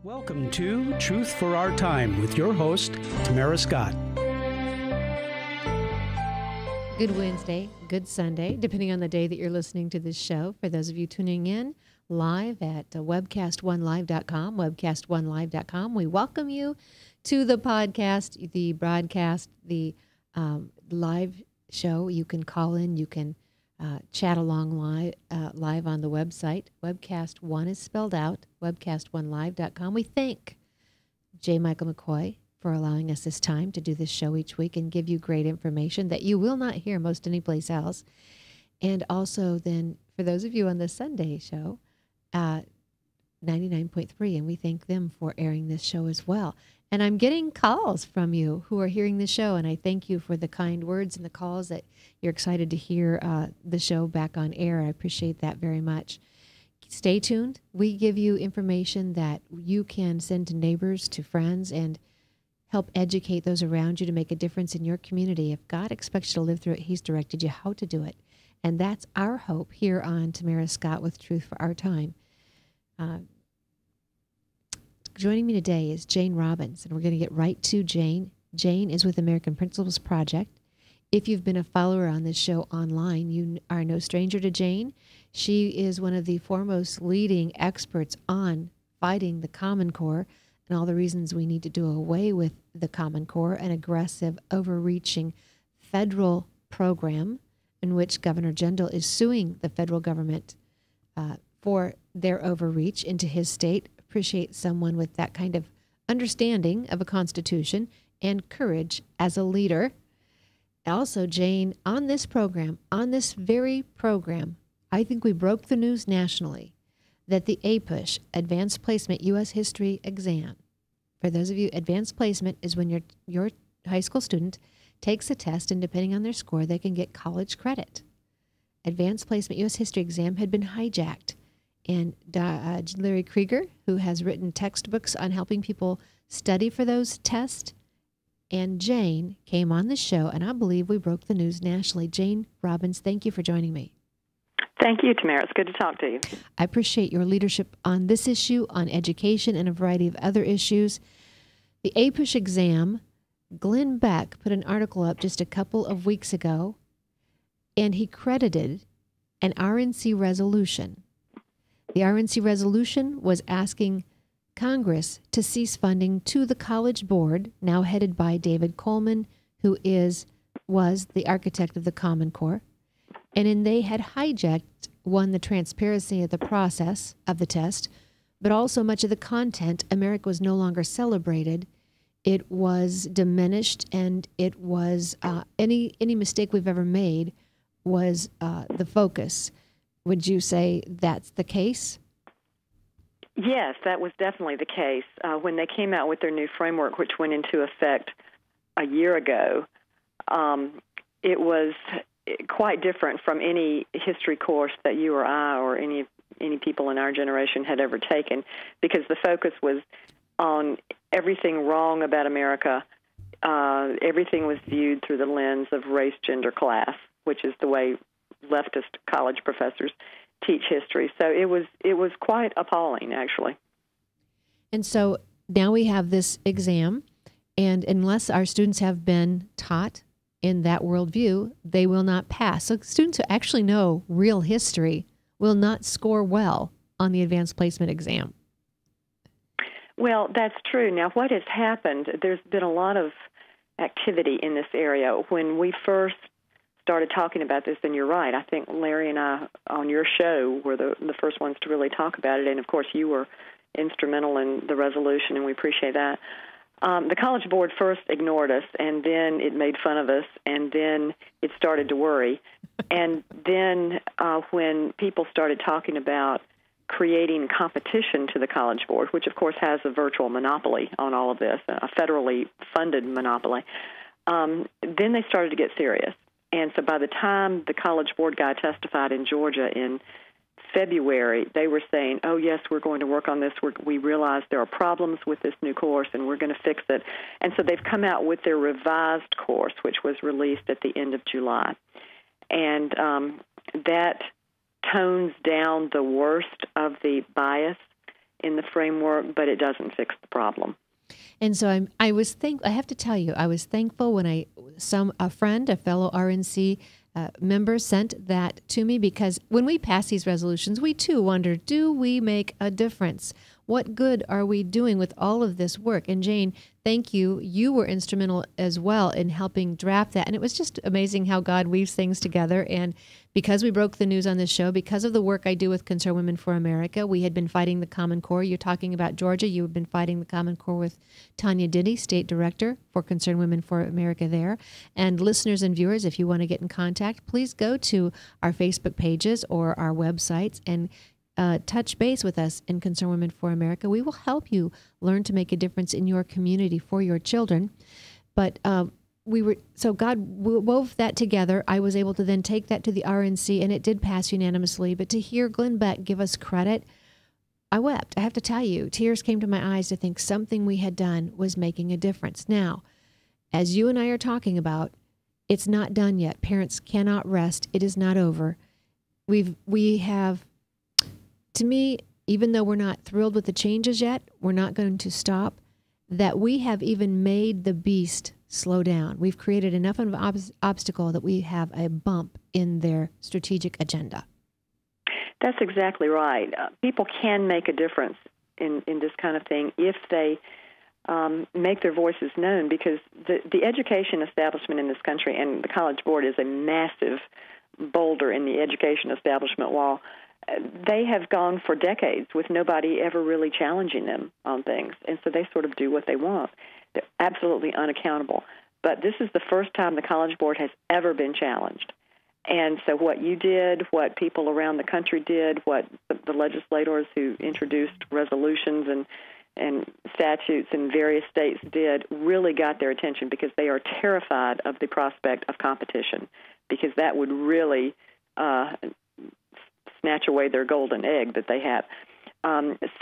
Welcome to Truth for Our Time with your host, Tamara Scott. Good Wednesday, good Sunday, depending on the day that you're listening to this show. For those of you tuning in live at webcast1live.com, webcast1live.com, we welcome you to the podcast, the broadcast, the live show. You can call in, you can chat along live on the website. Webcast1 is spelled out, webcast1live.com. We thank J. Michael McCoy for allowing us this time to do this show each week and give you great information that you will not hear most anyplace else. And also then, for those of you on the Sunday show, 99.3, and we thank them for airing this show as well. And I'm getting calls from you who are hearing the show, and I thank you for the kind words and the calls that you're excited to hear the show back on air. I appreciate that very much. Stay tuned. We give you information that you can send to neighbors, to friends, and help educate those around you to make a difference in your community. If God expects you to live through it, He's directed you how to do it. And that's our hope here on Tamara Scott with Truth for Our Time. Joining me today is Jane Robbins, and we're going to get right to Jane. Jane is with American Principles Project. If you've been a follower on this show online, you are no stranger to Jane. She is one of the foremost leading experts on fighting the Common Core and all the reasons we need to do away with the Common Core, an aggressive, overreaching federal program in which Governor Jindal is suing the federal government for their overreach into his state. Appreciate someone with that kind of understanding of a constitution and courage as a leader. Also, Jane, on this program, on this very program, I think we broke the news nationally that the APUSH, Advanced Placement U.S. History Exam, for those of you, advanced placement is when your high school student takes a test, and depending on their score, they can get college credit. Advanced Placement U.S. History Exam had been hijacked. And Larry Krieger, who has written textbooks on helping people study for those tests, and Jane came on the show, and I believe we broke the news nationally. Jane Robbins, thank you for joining me. Thank you, Tamara. It's good to talk to you. I appreciate your leadership on this issue, on education, and a variety of other issues. The APUSH exam, Glenn Beck put an article up just a couple of weeks ago, and he credited an RNC resolution. The RNC resolution was asking Congress to cease funding to the College Board, now headed by David Coleman, who was the architect of the Common Core. And they had hijacked, one, the transparency of the process of the test, but also much of the content. America was no longer celebrated. It was diminished, and it was any mistake we've ever made was the focus. Would you say that's the case? Yes, that was definitely the case. When they came out with their new framework, which went into effect a year ago, it was quite different from any history course that you or I or any people in our generation had ever taken, because the focus was on everything wrong about America. Everything was viewed through the lens of race, gender, class, which is the way leftist college professors teach history. So it was quite appalling, actually. And so now we have this exam, and unless our students have been taught in that worldview, they will not pass. So students who actually know real history will not score well on the advanced placement exam. Well, that's true. Now, what has happened, there's been a lot of activity in this area. When we first started talking about this, and you're right, I think Larry and I on your show were the first ones to really talk about it, and of course you were instrumental in the resolution, and we appreciate that. The College Board first ignored us, and then it made fun of us, and then it started to worry. And then when people started talking about creating competition to the College Board, which of course has a virtual monopoly on all of this, a federally funded monopoly, then they started to get serious. And so by the time the College Board guy testified in Georgia in February, they were saying, oh, yes, we're going to work on this. We realize there are problems with this new course, and we're going to fix it. And so they've come out with their revised course, which was released at the end of July. And that tones down the worst of the bias in the framework, but it doesn't fix the problem. And so I have to tell you, I was thankful when a friend, a fellow RNC member sent that to me, because when we pass these resolutions, we too wonder, do we make a difference? What good are we doing with all of this work? And Jane, thank you. You were instrumental as well in helping draft that. And it was just amazing how God weaves things together. And because we broke the news on this show, because of the work I do with Concerned Women for America, we had been fighting the Common Core. You're talking about Georgia. You have been fighting the Common Core with Tanya Diddy, State Director for Concerned Women for America there. And listeners and viewers, if you want to get in contact, please go to our Facebook pages or our websites and touch base with us in Concerned Women for America. We will help you learn to make a difference in your community for your children. But so God wove that together. I was able to then take that to the RNC, and it did pass unanimously. But to hear Glenn Beck give us credit, I wept. I have to tell you, tears came to my eyes to think something we had done was making a difference. Now, as you and I are talking about, it's not done yet. Parents cannot rest. It is not over. We have, to me, even though we're not thrilled with the changes yet, we're not going to stop, that we have even made the beast slow down. We've created enough of an obstacle that we have a bump in their strategic agenda. That's exactly right. People can make a difference in this kind of thing if they make their voices known, because the education establishment in this country, and the College Board is a massive boulder in the education establishment wall, they have gone for decades with nobody ever really challenging them on things, and so they sort of do what they want. They're absolutely unaccountable. But this is the first time the College Board has ever been challenged. And so what you did, what people around the country did, what the legislators who introduced resolutions and statutes in various states did, really got their attention, because they are terrified of the prospect of competition, because that would really snatch away their golden egg that they have.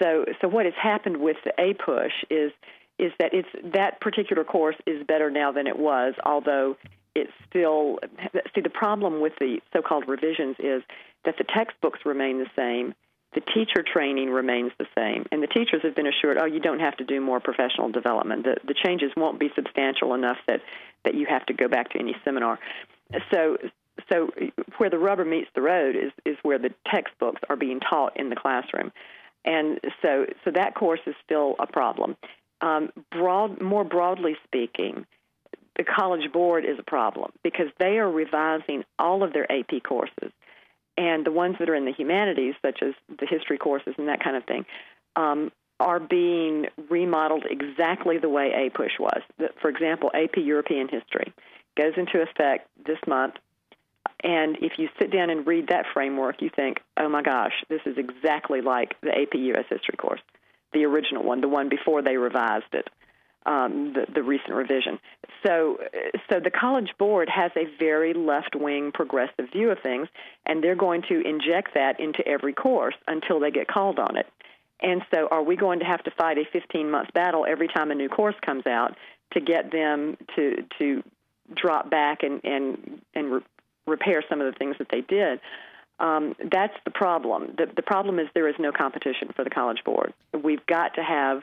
So what has happened with the APUSH is that that particular course is better now than it was, although it's still, the problem with the so-called revisions is that the textbooks remain the same, the teacher training remains the same, and the teachers have been assured, you don't have to do more professional development. The changes won't be substantial enough that you have to go back to any seminar. So where the rubber meets the road is where the textbooks are being taught in the classroom. And so that course is still a problem. More broadly speaking, the College Board is a problem, because they are revising all of their AP courses, and the ones that are in the humanities, such as the history courses and that kind of thing, are being remodeled exactly the way APUSH was. For example, AP European History goes into effect this month, and if you sit down and read that framework, you think, oh my gosh, this is exactly like the AP U.S. History course, the original one, the one before they revised it. The recent revision. So the College Board has a very left-wing progressive view of things, and they're going to inject that into every course until they get called on it. And so are we going to have to fight a 15-month battle every time a new course comes out to get them to drop back and repair some of the things that they did? That's the problem. The problem is there is no competition for the College Board. We've got to have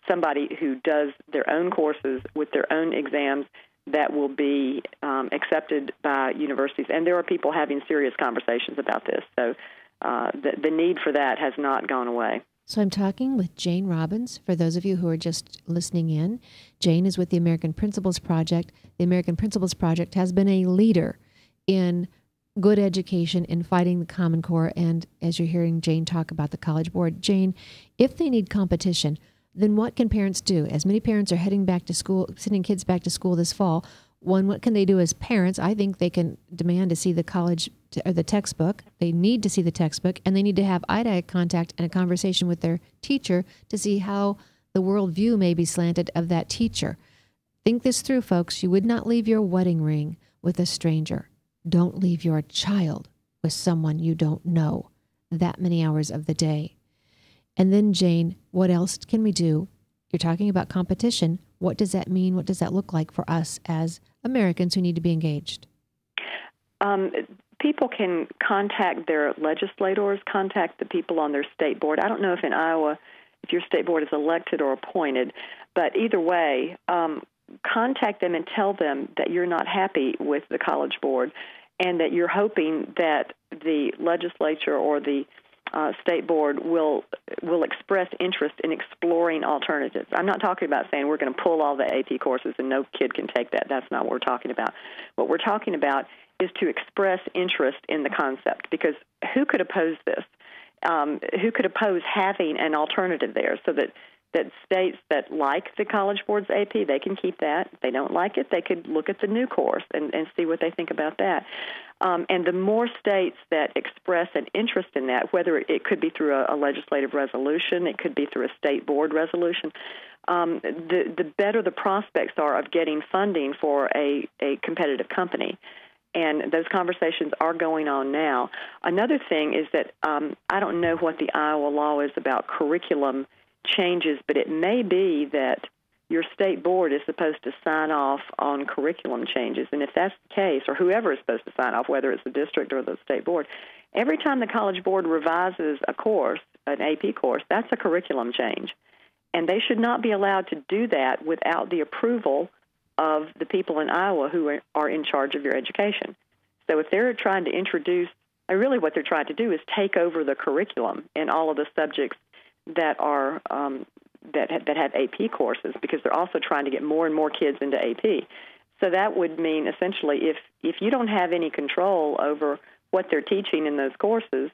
somebody who does their own courses with their own exams that will be accepted by universities. And there are people having serious conversations about this. So the need for that has not gone away. So I'm talking with Jane Robbins. For those of you who are just listening in, Jane is with the American Principles Project. The American Principles Project has been a leader in good education in fighting the Common Core. And as you're hearing Jane talk about the College Board, Jane, if they need competition, then what can parents do? As many parents are heading back to school, sending kids back to school this fall, what can they do as parents? I think they can demand to see the college or the textbook. They need to see the textbook, and they need to have eye-to-eye contact and a conversation with their teacher to see how the worldview may be slanted of that teacher. Think this through, folks. You would not leave your wedding ring with a stranger. Don't leave your child with someone you don't know that many hours of the day. And then, Jane, what else can we do? You're talking about competition. What does that mean? What does that look like for us as Americans who need to be engaged? People can contact their legislators, contact the people on their state board. I don't know if in Iowa if your state board is elected or appointed. But either way, contact them and tell them that you're not happy with the College Board and that you're hoping that the legislature or the state board will express interest in exploring alternatives. I'm not talking about saying we're going to pull all the AP courses and no kid can take that. That's not what we're talking about. What we're talking about is to express interest in the concept, because who could oppose this? Who could oppose having an alternative there so that states that like the College Board's AP, they can keep that. If they don't like it, they could look at the new course and see what they think about that. And the more states that express an interest in that, whether it could be through a legislative resolution, it could be through a state board resolution, the better the prospects are of getting funding for a competitive company. And those conversations are going on now. Another thing is that I don't know what the Iowa law is about curriculum changes, but it may be that your state board is supposed to sign off on curriculum changes. And if that's the case, or whoever is supposed to sign off, whether it's the district or the state board, every time the College Board revises a course, an AP course, that's a curriculum change. And they should not be allowed to do that without the approval of the people in Iowa who are in charge of your education. So if they're trying to introduce, really what they're trying to do is take over the curriculum in all of the subjects that are that have AP courses, because they're also trying to get more and more kids into AP. So that would mean essentially if you don't have any control over what they're teaching in those courses,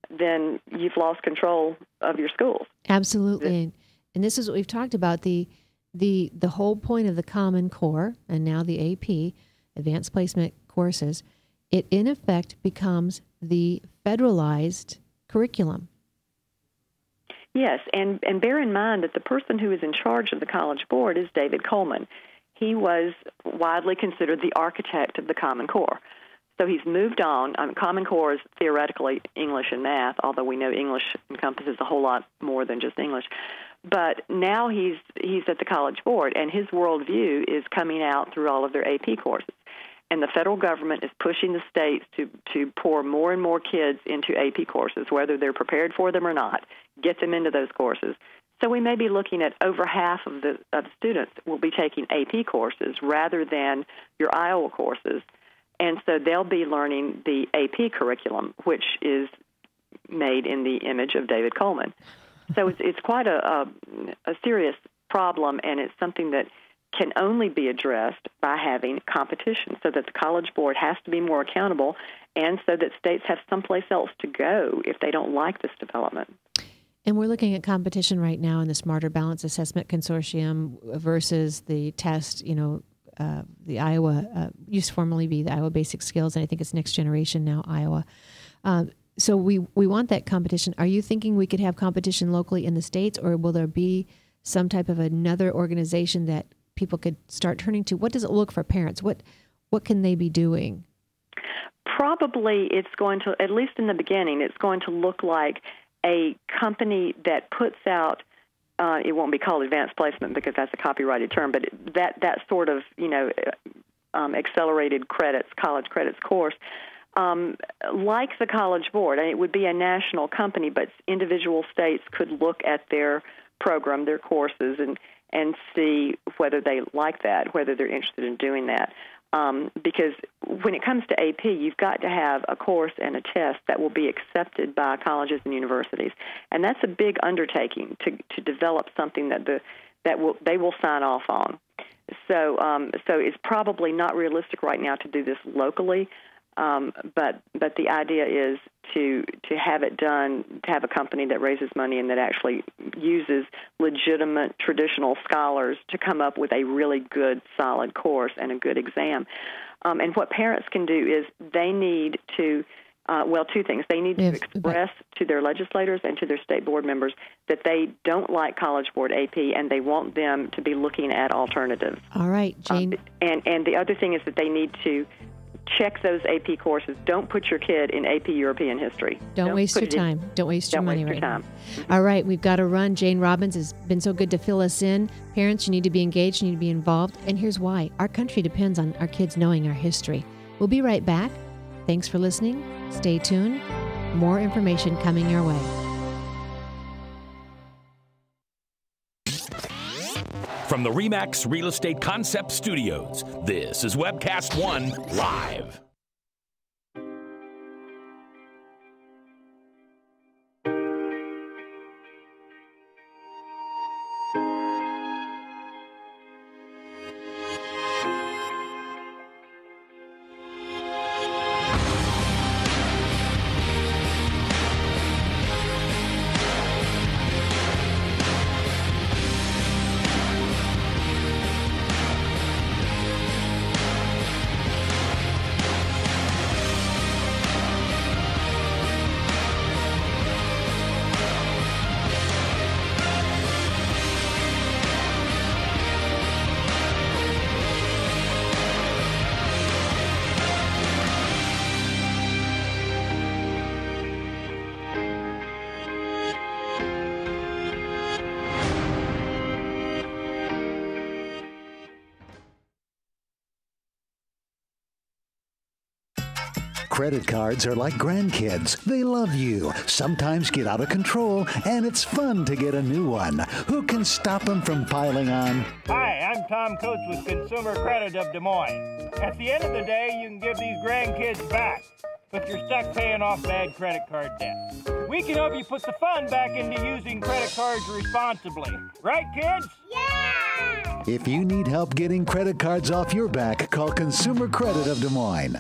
then you've lost control of your schools. Absolutely. And this is what we've talked about, the whole point of the Common Core and now the AP, Advanced Placement courses. It in effect becomes the federalized curriculum. Yes, and bear in mind that the person who is in charge of the College Board is David Coleman. He was widely considered the architect of the Common Core. So he's moved on. Common Core is theoretically English and math, although we know English encompasses a whole lot more than just English. But now he's at the College Board, and his worldview is coming out through all of their AP courses. And the federal government is pushing the states to pour more and more kids into AP courses, whether they're prepared for them or not, get them into those courses. So we may be looking at over half of the students will be taking AP courses rather than your Iowa courses. And so they'll be learning the AP curriculum, which is made in the image of David Coleman. So it's quite a serious problem, and it's something that can only be addressed by having competition, so that the College Board has to be more accountable, and so that states have someplace else to go if they don't like this development. And we're looking at competition right now in the Smarter Balance Assessment Consortium versus the test, the Iowa, used to formerly be the Iowa Basic Skills, and I think it's Next Generation now, Iowa. So we want that competition. Are you thinking we could have competition locally in the states, or will there be some type of another organization that people could start turning to? What does it look for parents? What can they be doing? Probably it's going to, at least in the beginning, it's going to look like a company that puts out, it won't be called advanced placement because that's a copyrighted term, but that sort of, accelerated credits, college credits course, like the College Board. It would be a national company, but individual states could look at their program, their courses, and see whether they like that, whether they're interested in doing that. Because when it comes to AP, you've got to have a course and a test that will be accepted by colleges and universities, and that's a big undertaking to develop something that they will sign off on. So it's probably not realistic right now to do this locally, but the idea is to have it done, to have a company that raises money and that actually uses legitimate traditional scholars to come up with a really good, solid course and a good exam. And what parents can do is they need to, two things. They need to express to their legislators and to their state board members that they don't like College Board AP and they want them to be looking at alternatives. All right, Jane. And the other thing is that they need to check those AP courses. Don't put your kid in AP European history. Don't waste your time. Don't waste your money right now. All right, we've got to run. Jane Robbins has been so good to fill us in. Parents, you need to be engaged, you need to be involved, and here's why. Our country depends on our kids knowing our history. We'll be right back. Thanks for listening. Stay tuned. More information coming your way. From the RE/MAX Real Estate Concept Studios, this is Webcast One Live. Credit cards are like grandkids. They love you, sometimes get out of control, and it's fun to get a new one. Who can stop them from piling on? Hi, I'm Tom Coates with Consumer Credit of Des Moines. At the end of the day, you can give these grandkids back if you're stuck paying off bad credit card debt. We can help you put the fun back into using credit cards responsibly. Right, kids? Yeah! If you need help getting credit cards off your back, call Consumer Credit of Des Moines.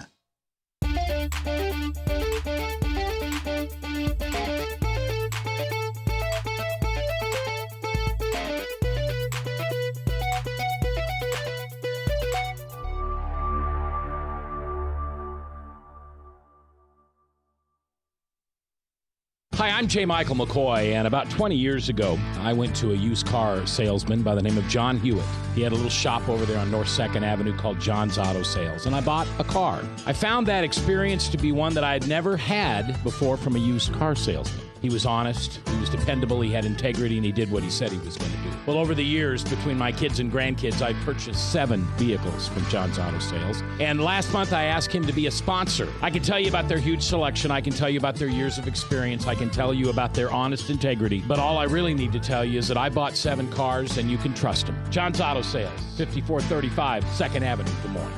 Hi, I'm J. Michael McCoy, and about 20 years ago, I went to a used car salesman by the name of John Hewitt. He had a little shop over there on North 2nd Avenue called John's Auto Sales, and I bought a car. I found that experience to be one that I had never had before from a used car salesman. He was honest, he was dependable, he had integrity, and he did what he said he was going to do. Well, over the years, between my kids and grandkids, I purchased 7 vehicles from John's Auto Sales. And last month, I asked him to be a sponsor. I can tell you about their huge selection. I can tell you about their years of experience. I can tell you about their honest integrity. But all I really need to tell you is that I bought 7 cars, and you can trust them. John's Auto Sales, 5435 2nd Avenue, Des Moines.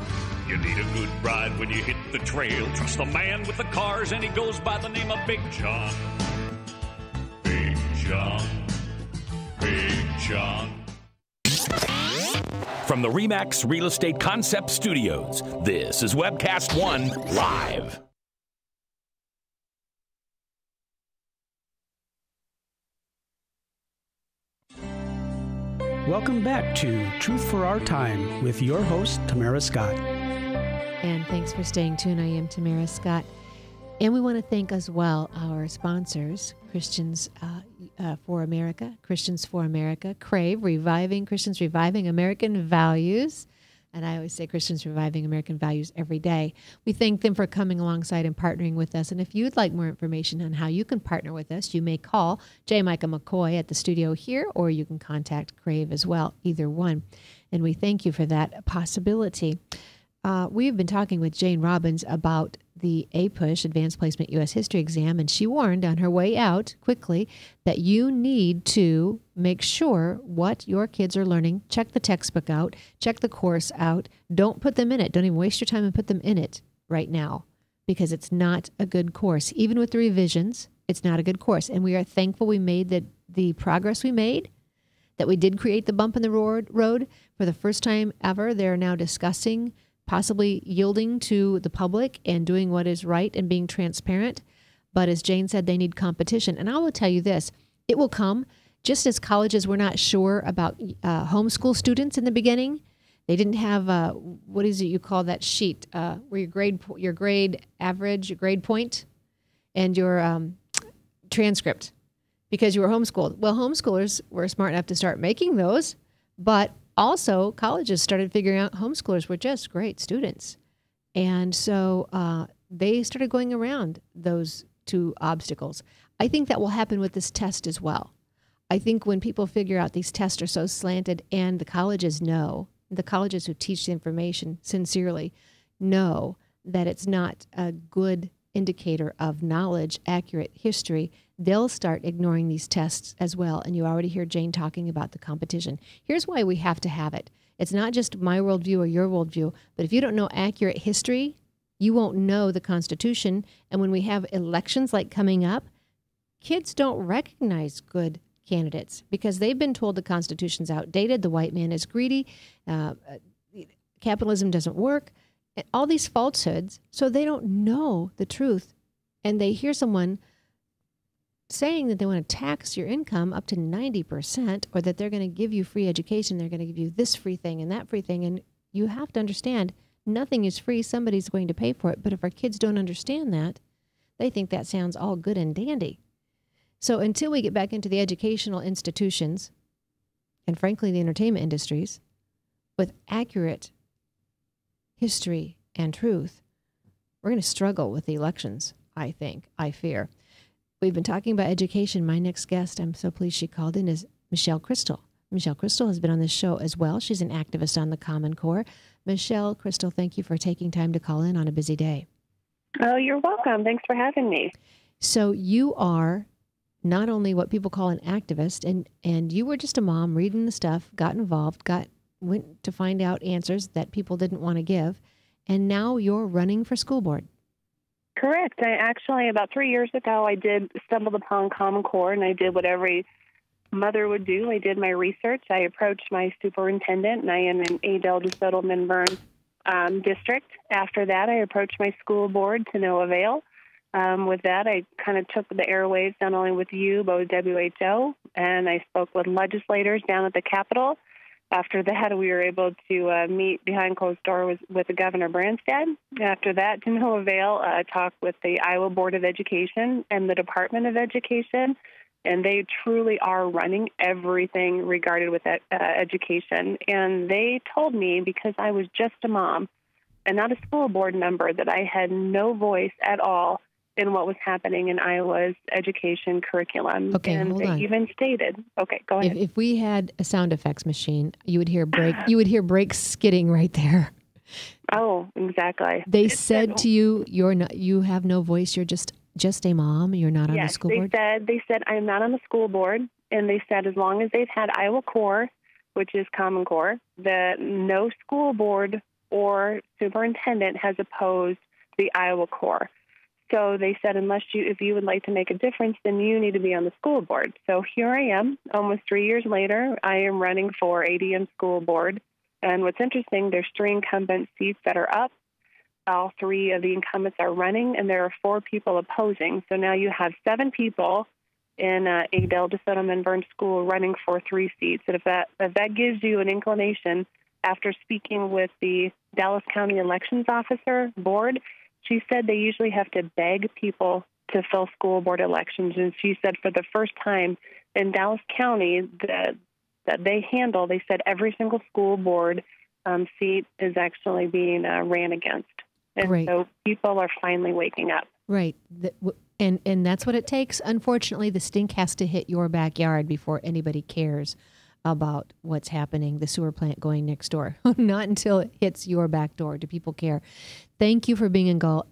You need a good ride when you hit the trail. Trust the man with the cars, and he goes by the name of Big John. Big John. Big John. From the RE/MAX Real Estate Concept Studios, this is Webcast One Live. Welcome back to Truth for Our Time with your host, Tamara Scott. And thanks for staying tuned. I am Tamara Scott. And we want to thank as well our sponsors, Christians for America, Christians for America, Crave, Christians Reviving American Values. And I always say Christians Reviving American Values every day. We thank them for coming alongside and partnering with us. And if you'd like more information on how you can partner with us, you may call J. Micah McCoy at the studio here, or you can contact Crave as well, either one. And we thank you for that possibility. We've been talking with Jane Robbins about the APUSH, Advanced Placement U.S. History exam, and she warned on her way out quickly that you need to make sure what your kids are learning. Check the textbook out. Check the course out. Don't put them in it. Don't even waste your time and put them in it right now, because it's not a good course. Even with the revisions, it's not a good course. And we are thankful we made the progress we made, that we did create the bump in the road. For the first time ever, they're now discussing possibly yielding to the public and doing what is right and being transparent. But as Jane said, they need competition. And I will tell you this, it will come. Just as colleges were not sure about homeschool students in the beginning, they didn't have, what is it you call that sheet, where your grade average, your grade point, and your transcript, because you were homeschooled. Well, homeschoolers were smart enough to start making those, but also, colleges started figuring out homeschoolers were just great students. And so they started going around those 2 obstacles. I think that will happen with this test as well. I think when people figure out these tests are so slanted, and the colleges know, the colleges who teach the information sincerely know that it's not a good indicator of knowledge, accurate history, they'll start ignoring these tests as well. And you already hear Jane talking about the competition. Here's why we have to have it. It's not just my worldview or your worldview, but if you don't know accurate history, you won't know the Constitution. And when we have elections like coming up, kids don't recognize good candidates because they've been told the Constitution's outdated, the white man is greedy, capitalism doesn't work, all these falsehoods, so they don't know the truth. And they hear someone saying that they want to tax your income up to 90%, or that they're going to give you free education, they're going to give you this free thing and that free thing. And you have to understand, nothing is free. Somebody's going to pay for it. But if our kids don't understand that, they think that sounds all good and dandy. So until we get back into the educational institutions and, frankly, the entertainment industries with accurate history and truth, we're going to struggle with the elections, I fear. We've been talking about education. My next guest, I'm so pleased she called in, is Michelle Crystal. Michelle Crystal has been on this show as well. She's an activist on the Common Core. Michelle Crystal, thank you for taking time to call in on a busy day. Oh, you're welcome. Thanks for having me. So you are not only what people call an activist, and you were just a mom reading the stuff, got involved, went to find out answers that people didn't want to give, and now you're running for school board. Correct. I actually, about 3 years ago, I stumbled upon Common Core, and I did what every mother would do. I did my research. I approached my superintendent, and I am in Adel DeSoto Minburn district. After that, I approached my school board to no avail. With that, I kind of took the airwaves not only with you, but with WHO, and I spoke with legislators down at the Capitol. After that, we were able to meet behind closed doors with the Governor Branstad. After that, to no avail, I talked with the Iowa Board of Education and the Department of Education, and they truly are running everything regarding with education. And they told me, because I was just a mom and not a school board member, that I had no voice at all in what was happening in Iowa's education curriculum. Okay, and hold they on. even stated, okay, go ahead. If we had a sound effects machine, you would hear brakes skidding right there. Oh, exactly. They said to you, you have no voice. You're just a mom. You're not on the school board. They said I'm not on the school board, and they said as long as they've had Iowa Core, which is Common Core, that no school board or superintendent has opposed the Iowa Core. So they said, if you would like to make a difference, then you need to be on the school board. So here I am, almost 3 years later. I am running for ADM school board. And what's interesting, there's 3 incumbent seats that are up. All 3 of the incumbents are running, and there are 4 people opposing. So now you have 7 people in Adel DeSoto Minburn School running for 3 seats. And if that gives you an inclination, after speaking with the Dallas County Elections Officer board, she said they usually have to beg people to fill school board elections. And she said for the first time in Dallas County that they handle, they said every single school board seat is actually being ran against. And Great. So people are finally waking up. Right. And that's what it takes. Unfortunately, the stink has to hit your backyard before anybody cares about what's happening, the sewer plant going next door. Not until it hits your back door do people care. Thank you for being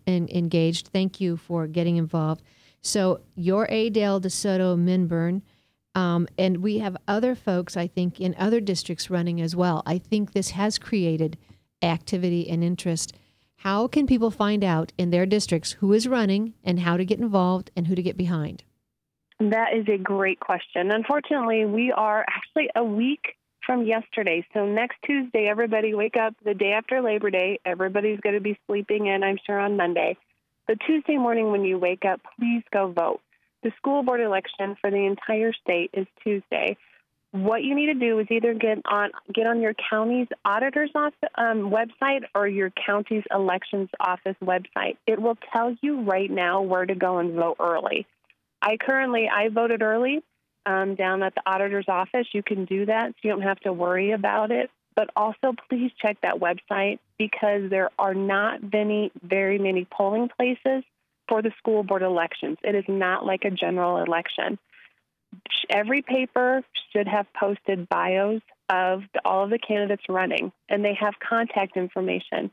engaged. Thank you for getting involved. So you're Adel DeSoto Minburn, and we have other folks, I think, in other districts running as well. I think this has created activity and interest. How can people find out in their districts who is running and how to get involved and who to get behind? That is a great question. Unfortunately, we are actually a week from yesterday. So next Tuesday, everybody wake up the day after Labor Day. Everybody's going to be sleeping in, I'm sure, on Monday. But Tuesday morning when you wake up, please go vote. The school board election for the entire state is Tuesday. What you need to do is either get on your county's auditor's office, website or your county's elections office website. It will tell you right now where to go and vote early. I voted early down at the auditor's office. You can do that, so you don't have to worry about it. But also, please check that website because there are not very many polling places for the school board elections. It is not like a general election. Every paper should have posted bios of all of the candidates running, and they have contact information.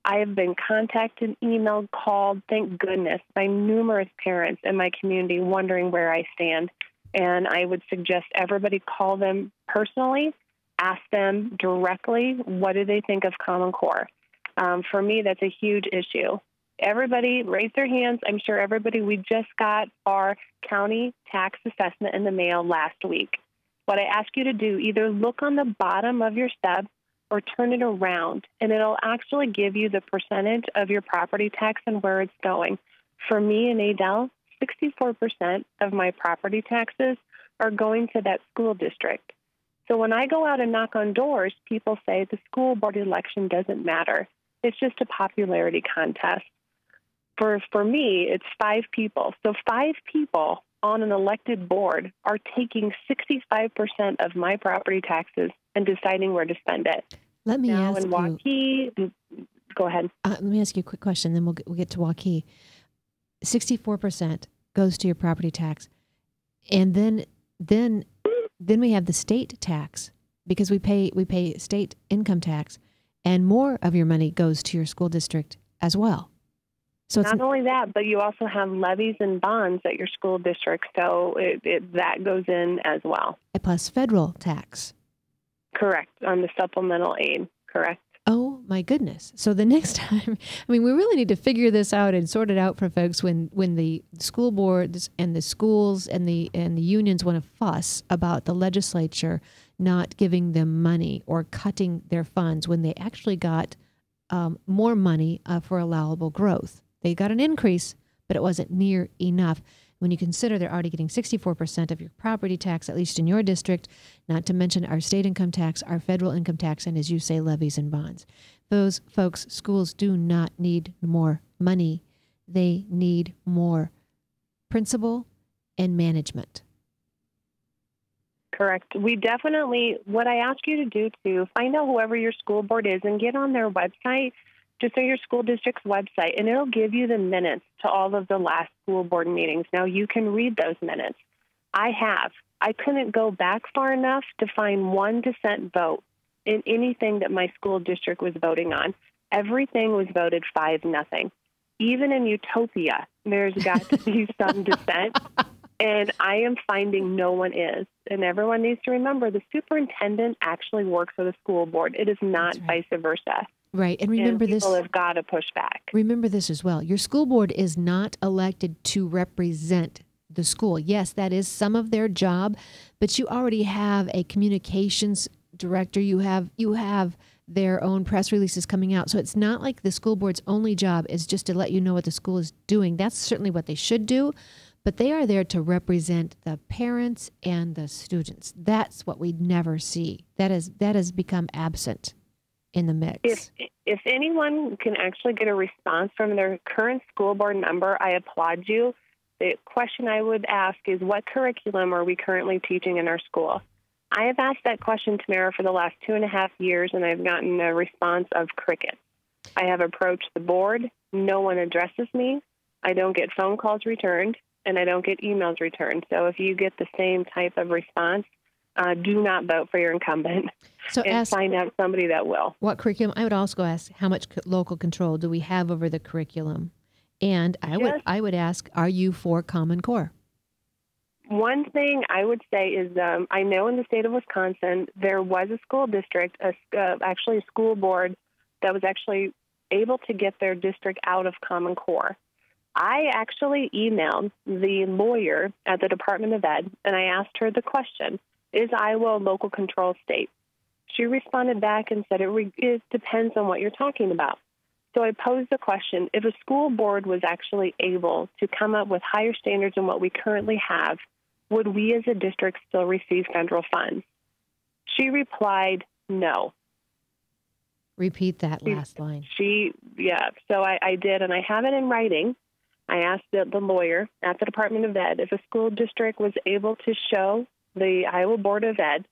I have been contacted, emailed, called, thank goodness, by numerous parents in my community wondering where I stand. And I would suggest everybody call them personally, ask them directly, what do they think of Common Core? For me, that's a huge issue. Everybody raise their hands. I'm sure everybody, we just got our county tax assessment in the mail last week. What I ask you to do, either look on the bottom of your stub or turn it around, and it'll actually give you the percentage of your property tax and where it's going. For me in Adel, 64% of my property taxes are going to that school district. So when I go out and knock on doors, people say the school board election doesn't matter. It's just a popularity contest. For me, it's 5 people. So 5 people on an elected board are taking 65% of my property taxes and deciding where to spend it. Let me ask in Waukee, go ahead. Let me ask you a quick question, then we'll get to Waukee. 64% goes to your property tax, and then we have the state tax, because we pay state income tax, and more of your money goes to your school district as well. So it's not only that, but you also have levies and bonds at your school district, so that goes in as well. Plus federal tax. Correct, on the supplemental aid, correct. Oh, my goodness. So the next time, I mean, we really need to figure this out and sort it out for folks when the school boards and the schools and the unions want to fuss about the legislature not giving them money or cutting their funds when they actually got more money for allowable growth. They got an increase, but it wasn't near enough. When you consider they're already getting 64% of your property tax, at least in your district, not to mention our state income tax, our federal income tax, and as you say, levies and bonds. Those folks, schools do not need more money. They need more principal and management. Correct. We definitely, what I ask you to do to find out whoever your school board is and get on their website, just on your school district's website, and it'll give you the minutes to all of the last school board meetings. Now, you can read those minutes. I couldn't go back far enough to find one dissent vote in anything that my school district was voting on. Everything was voted 5-0. Even in Utopia, there's got to be some dissent, and I am finding no one is. And everyone needs to remember the superintendent actually works for the school board. It is not vice versa. Right, and remember this. People have got to push back. Remember this as well. Your school board is not elected to represent the school. Yes, that is some of their job, but you already have a communications director. You have their own press releases coming out. So it's not like the school board's only job is just to let you know what the school is doing. That's certainly what they should do, but they are there to represent the parents and the students. That's what we never see. That has become absent in the mix. If anyone can actually get a response from their current school board member, I applaud you. The question I would ask is, what curriculum are we currently teaching in our school? I have asked that question, Tamara, for the last 2.5 years, and I've gotten a response of crickets. I have approached the board. No one addresses me. I don't get phone calls returned, and I don't get emails returned. So if you get the same type of response, do not vote for your incumbent. So and find out somebody that will. What curriculum? I would also ask, how much local control do we have over the curriculum? And I would ask, are you for Common Core? One thing I would say is I know in the state of Wisconsin, there was a school district, actually a school board, that was actually able to get their district out of Common Core. I actually emailed the lawyer at the Department of Ed, and I asked her the question, is Iowa a local control state? She responded back and said it depends on what you're talking about. So I posed the question, if a school board was actually able to come up with higher standards than what we currently have, would we as a district still receive federal funds? She replied, no. Repeat that last line. So I did, and I have it in writing. I asked the lawyer at the Department of Ed if a school district was able to show the Iowa Board of Ed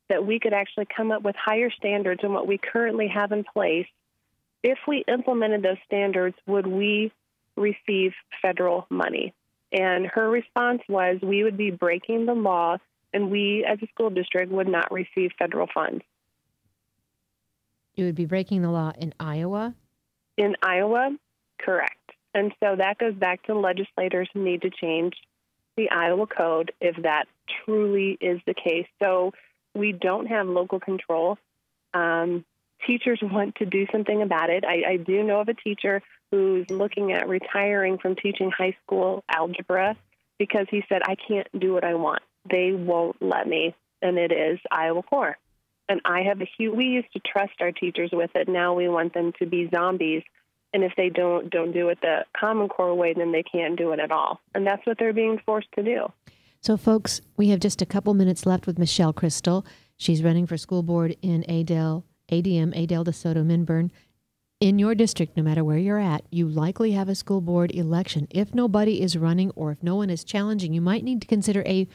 that we could actually come up with higher standards than what we currently have in place. If we implemented those standards, would we receive federal money? And her response was, we would be breaking the law, and we as a school district would not receive federal funds. You would be breaking the law in Iowa? In Iowa, correct. And so that goes back to legislators who need to change the Iowa code if that truly is the case. So we don't have local control. Teachers want to do something about it. I do know of a teacher who's looking at retiring from teaching high school algebra because he said, I can't do what I want. They won't let me, and it is Iowa Core. And we used to trust our teachers with it. Now we want them to be zombies. And if they don't do it the Common Core way, then they can't do it at all. And that's what they're being forced to do. So, folks, we have just a couple minutes left with Michelle Crystal. She's running for school board in ADM, DeSoto, Minburn. In your district, no matter where you're at, you likely have a school board election. If nobody is running or if no one is challenging, you might need to consider a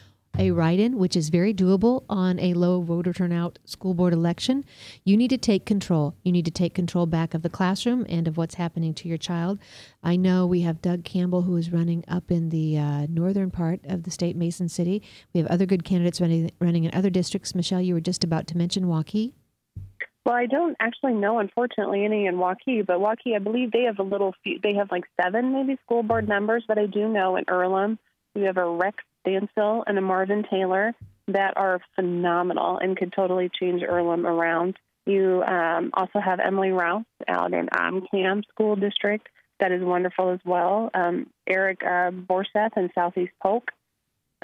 write-in, which is very doable on a low voter turnout school board election. You need to take control. You need to take control back of the classroom and of what's happening to your child. I know we have Doug Campbell, who is running up in the northern part of the state, Mason City. We have other good candidates running in other districts. Michelle, you were just about to mention Waukee. Well, I don't actually know, unfortunately, any in Waukee, but Waukee, I believe they have they have like 7 maybe school board members, but I do know in Earlham, we have a Rex Stansel and a Marvin Taylor that are phenomenal and could totally change Earlham around. You also have Emily Rouse out in Cam School District that is wonderful as well. Eric Borseth in Southeast Polk.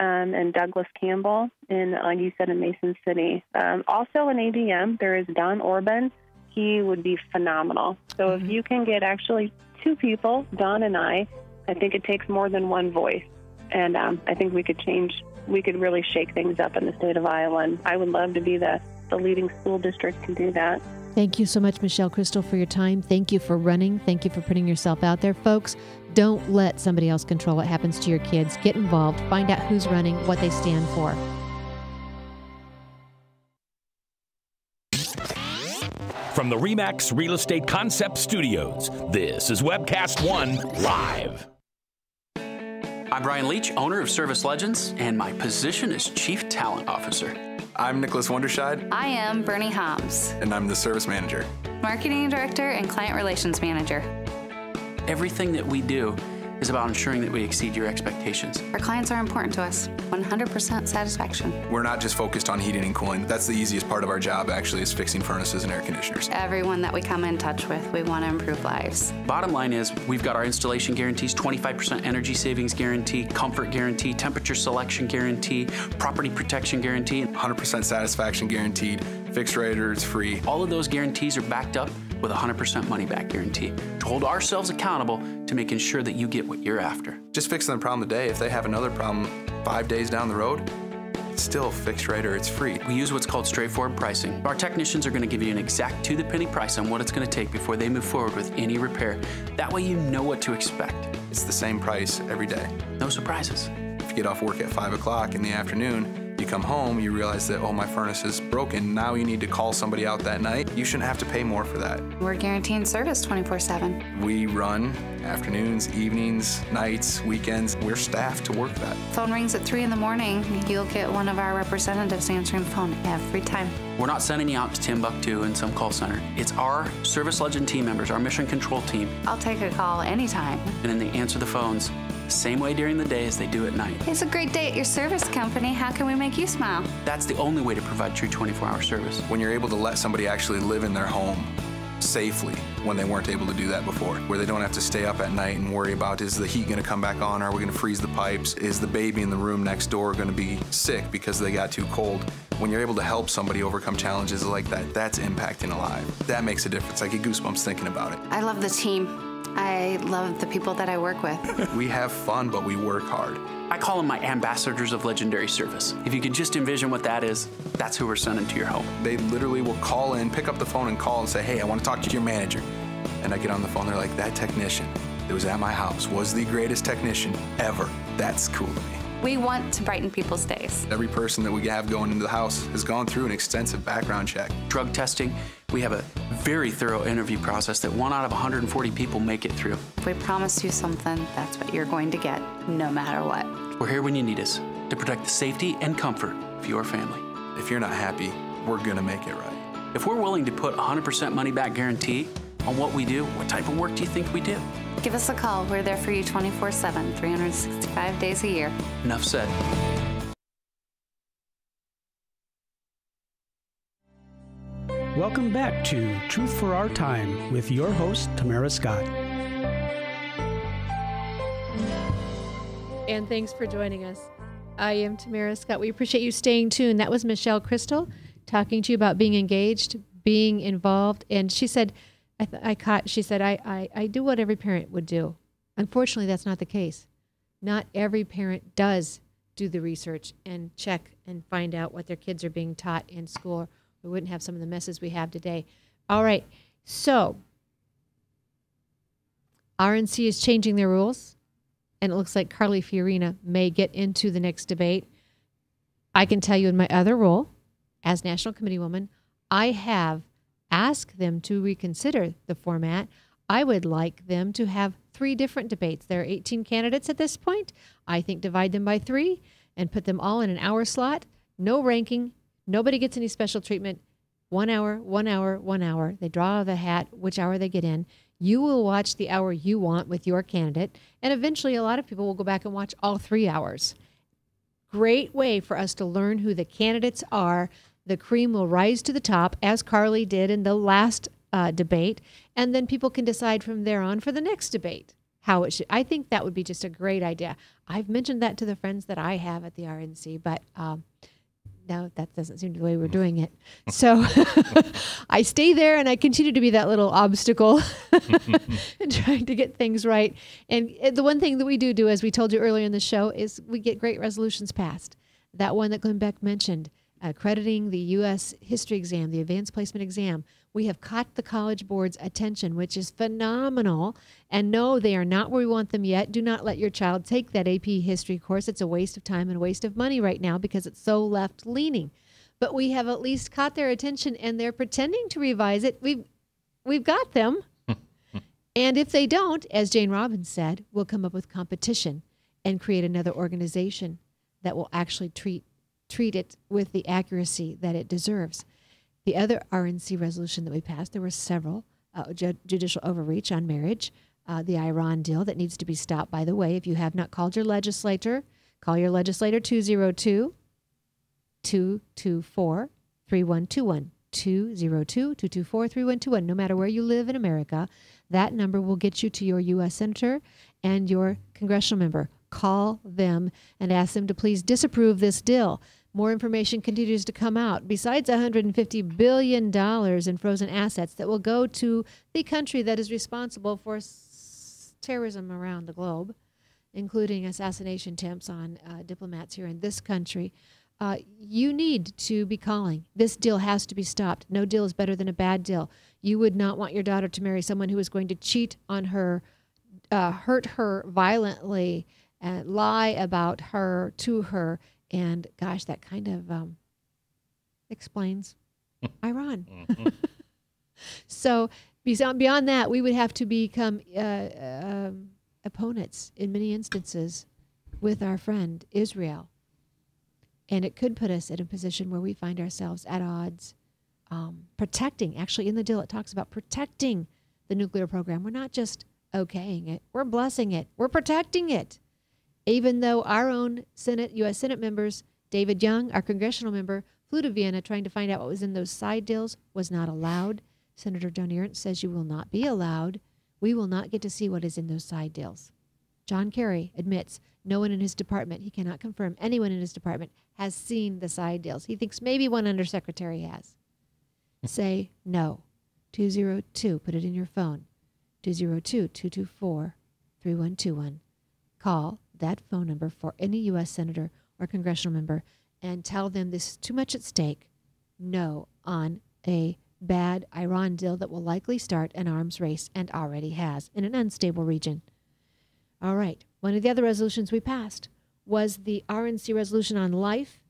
And Douglas Campbell in, like you said, in Mason City. Also in ADM, there is Don Orban. He would be phenomenal. So if you can get actually 2 people, Don and I think it takes more than one voice. And I think we could really shake things up in the state of Iowa. And I would love to be the leading school district to do that. Thank you so much, Michelle Crystal, for your time. Thank you for running. Thank you for putting yourself out there. Folks, don't let somebody else control what happens to your kids. Get involved. Find out who's running, what they stand for. From the RE/MAX Real Estate Concept Studios, this is Webcast One Live. I'm Brian Leach, owner of Service Legends, and my position is Chief Talent Officer. I'm Nicholas Wonderscheid. I am Bernie Hobbs. And I'm the Service Manager. Marketing Director and Client Relations Manager. Everything that we do is about ensuring that we exceed your expectations. Our clients are important to us. 100% satisfaction. We're not just focused on heating and cooling. That's the easiest part of our job, actually, is fixing furnaces and air conditioners. Everyone that we come in touch with, we want to improve lives. Bottom line is, we've got our installation guarantees, 25% energy savings guarantee, comfort guarantee, temperature selection guarantee, property protection guarantee. 100% satisfaction guaranteed, fixed rate or it's free. All of those guarantees are backed up with a 100% money-back guarantee to hold ourselves accountable to making sure that you get what you're after. Just fixing the problem today. If they have another problem 5 days down the road, it's still fixed rate or it's free. We use what's called straightforward pricing. Our technicians are going to give you an exact to-the-penny price on what it's going to take before they move forward with any repair. That way you know what to expect. It's the same price every day. No surprises. If you get off work at 5 o'clock in the afternoon, you come home, you realize that, oh, my furnace is broken. Now you need to call somebody out that night. You shouldn't have to pay more for that. We're guaranteeing service 24/7. We run afternoons, evenings, nights, weekends. We're staffed to work that. Phone rings at 3 in the morning. You'll get one of our representatives answering the phone every time. We're not sending you out to Timbuktu in some call center. It's our Service Legend team members, our mission control team. I'll take a call anytime. And then they answer the phones the same way during the day as they do at night. It's a great day at your service company. How can we make you smile? That's the only way to provide true 24-hour service. When you're able to let somebody actually live in their home safely when they weren't able to do that before, where they don't have to stay up at night and worry about, is the heat going to come back on? Are we going to freeze the pipes? Is the baby in the room next door going to be sick because they got too cold? When you're able to help somebody overcome challenges like that, that's impacting a life. That makes a difference. I get goosebumps thinking about it. I love the team. I love the people that I work with. We have fun, but we work hard. I call them my ambassadors of legendary service. If you could just envision what that is, that's who we're sending to your home. They literally will call in, pick up the phone and call and say, hey, I want to talk to your manager. And I get on the phone, they're like, that technician that was at my house was the greatest technician ever. That's cool to me. We want to brighten people's days. Every person that we have going into the house has gone through an extensive background check. Drug testing. We have a very thorough interview process that 1 out of 140 people make it through. If we promise you something, that's what you're going to get, no matter what. We're here when you need us to protect the safety and comfort of your family. If you're not happy, we're gonna make it right. If we're willing to put 100% money back guarantee on what we do. What type of work do you think we do? Give us a call. We're there for you 24/7, 365 days a year. Enough said. Welcome back to Truth for Our Time with your host, Tamara Scott. And thanks for joining us. I am Tamara Scott. We appreciate you staying tuned. That was Michelle Crystal talking to you about being engaged, being involved. And she said, I do what every parent would do. Unfortunately, that's not the case. Not every parent does do the research and check and find out what their kids are being taught in school. We wouldn't have some of the messes we have today. All right. So RNC is changing their rules, and it looks like Carly Fiorina may get into the next debate. I can tell you in my other role as National Committee woman, I have asked them to reconsider the format. I would like them to have 3 different debates. There are 18 candidates at this point. I think divide them by 3 and put them all in an hour slot. No ranking. Nobody gets any special treatment. 1 hour, 1 hour, 1 hour. They draw out of the hat which hour they get in. You will watch the hour you want with your candidate. And eventually a lot of people will go back and watch all 3 hours. Great way for us to learn who the candidates are. The cream will rise to the top, as Carly did in the last debate. And then people can decide from there on for the next debate how it should. I think that would be just a great idea. I've mentioned that to the friends that I have at the RNC, but no, that doesn't seem to be the way we're doing it. So I stay there and I continue to be that little obstacle in trying to get things right. And the one thing that we do, as we told you earlier in the show, is we get great resolutions passed. That one that Glenn Beck mentioned, accrediting the U.S. history exam, the advanced placement exam. We have caught the College Board's attention, which is phenomenal. And no, they are not where we want them yet. Do not let your child take that AP history course. It's a waste of time and a waste of money right now because it's so left-leaning. But we have at least caught their attention, and they're pretending to revise it. We've got them. And if they don't, as Jane Robbins said, we'll come up with competition and create another organization that will actually treat it with the accuracy that it deserves. The other RNC resolution that we passed, there were several, judicial overreach on marriage, the Iran deal that needs to be stopped, by the way. If you have not called your legislator, call your legislator, 202-224-3121, 202-224-3121. No matter where you live in America, that number will get you to your U.S. Senator and your congressional member. Call them and ask them to please disapprove this deal. More information continues to come out. Besides $150 billion in frozen assets that will go to the country that is responsible for terrorism around the globe, including assassination attempts on diplomats here in this country, you need to be calling. This deal has to be stopped. No deal is better than a bad deal. You would not want your daughter to marry someone who is going to cheat on her, hurt her violently, and lie about her to her. And gosh, that kind of explains Iran. So beyond that, we would have to become opponents in many instances with our friend Israel. And it could put us in a position where we find ourselves at odds, protecting. Actually, in the deal, it talks about protecting the nuclear program. We're not just okaying it. We're blessing it. We're protecting it. Even though our own U.S. Senate members, David Young, our congressional member, flew to Vienna trying to find out what was in those side deals, was not allowed. Senator John Ernst says you will not be allowed. We will not get to see what is in those side deals. John Kerry admits no one in his department, he cannot confirm anyone in his department, has seen the side deals. He thinks maybe one undersecretary has. Say no. 202, put it in your phone. 202-224-3121. Call that phone number for any U.S. Senator or congressional member and tell them this is too much at stake. No on a bad Iran deal that will likely start an arms race and already has in an unstable region. All right. One of the other resolutions we passed was the RNC resolution on life.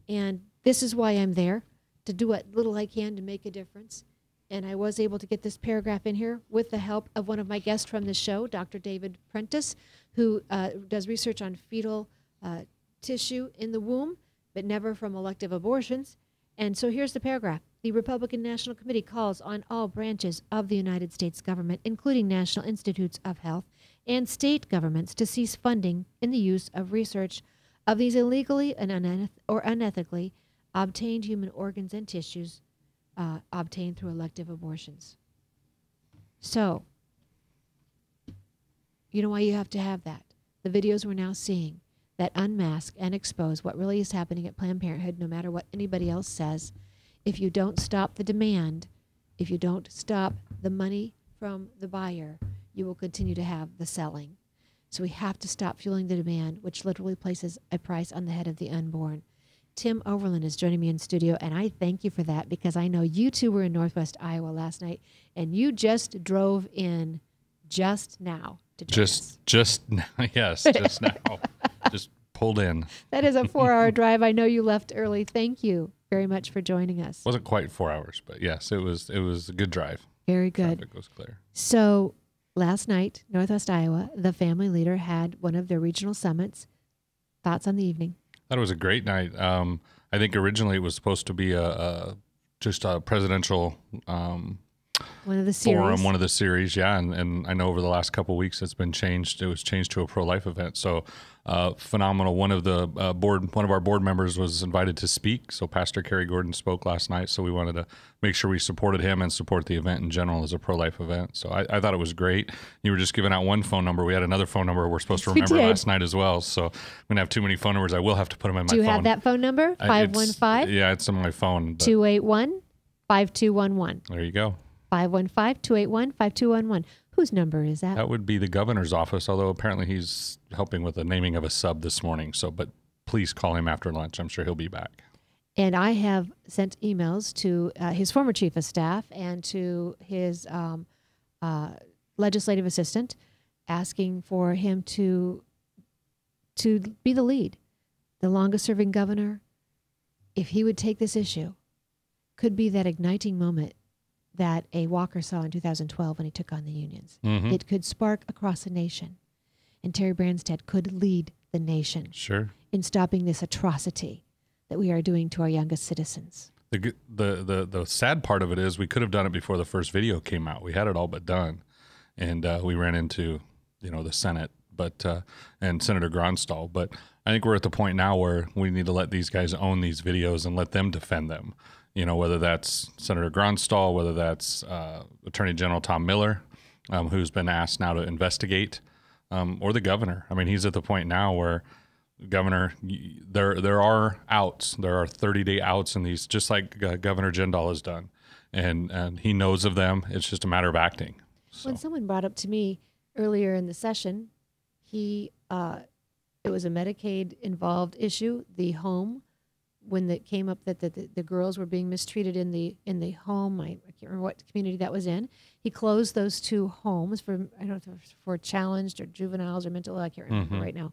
And this is why I'm there, to do what little I can to make a difference. And I was able to get this paragraph in here with the help of one of my guests from the show, Dr. David Prentice, who does research on fetal tissue in the womb, but never from elective abortions. And so here's the paragraph. The Republican National Committee calls on all branches of the United States government, including National Institutes of Health and state governments, to cease funding in the use of research of these illegally and unethically obtained human organs and tissues obtained through elective abortions. So, you know why you have to have that? The videos we're now seeing that unmask and expose what really is happening at Planned Parenthood, no matter what anybody else says. If you don't stop the demand, if you don't stop the money from the buyer, you will continue to have the selling. So we have to stop fueling the demand, which literally places a price on the head of the unborn. Tim Overland is joining me in studio, and I thank you for that, because I know you two were in Northwest Iowa last night, and you just drove in just now to join us. Just now, yes, just now. Just pulled in. That is a 4-hour drive. I know you left early. Thank you very much for joining us. Wasn't quite 4 hours, but yes, it was a good drive. Very good. Traffic was clear. So last night, Northwest Iowa, the family leader had one of their regional summits. Thoughts on the evening? Thought it was a great night. I think originally it was supposed to be just a presidential one of the series. Forum, one of the series, yeah. And I know over the last couple of weeks it's been changed. It was changed to a pro-life event. So phenomenal. One of our board members was invited to speak. So Pastor Kerry Gordon spoke last night. So we wanted to make sure we supported him and support the event in general as a pro-life event. So I thought it was great. You were just giving out one phone number. We had another phone number we're supposed to remember last night as well. So I'm going to have too many phone numbers. I will have to put them in my phone. Do you have that phone number? 515? Yeah, it's on my phone. 281-5211. There you go. 515-281-5211. Whose number is that? That would be the governor's office, although apparently he's helping with the naming of a sub this morning. So, but please call him after lunch. I'm sure he'll be back. And I have sent emails to his former chief of staff and to his legislative assistant asking for him to be the lead, the longest serving governor. If he would take this issue, could be that igniting moment that a Walker saw in 2012 when he took on the unions. Mm-hmm. It could spark across the nation. And Terry Branstad could lead the nation in stopping this atrocity that we are doing to our youngest citizens. The sad part of it is we could have done it before the first video came out. We had it all but done. And we ran into, the Senate and Senator Gronstal. But I think we're at the point now where we need to let these guys own these videos and let them defend them. Whether that's Senator Gronstal, whether that's Attorney General Tom Miller, who's been asked now to investigate, or the governor. I mean, he's at the point now where, Governor, there are outs. There are 30-day outs in these, just like Governor Jindal has done. And he knows of them. It's just a matter of acting. So. When someone brought up to me earlier in the session, it was a Medicaid-involved issue, the home, when it came up that the girls were being mistreated in the home. I can't remember what community that was in. He closed those two homes for, I don't know if it was for challenged or juveniles or mental, I can't remember right now.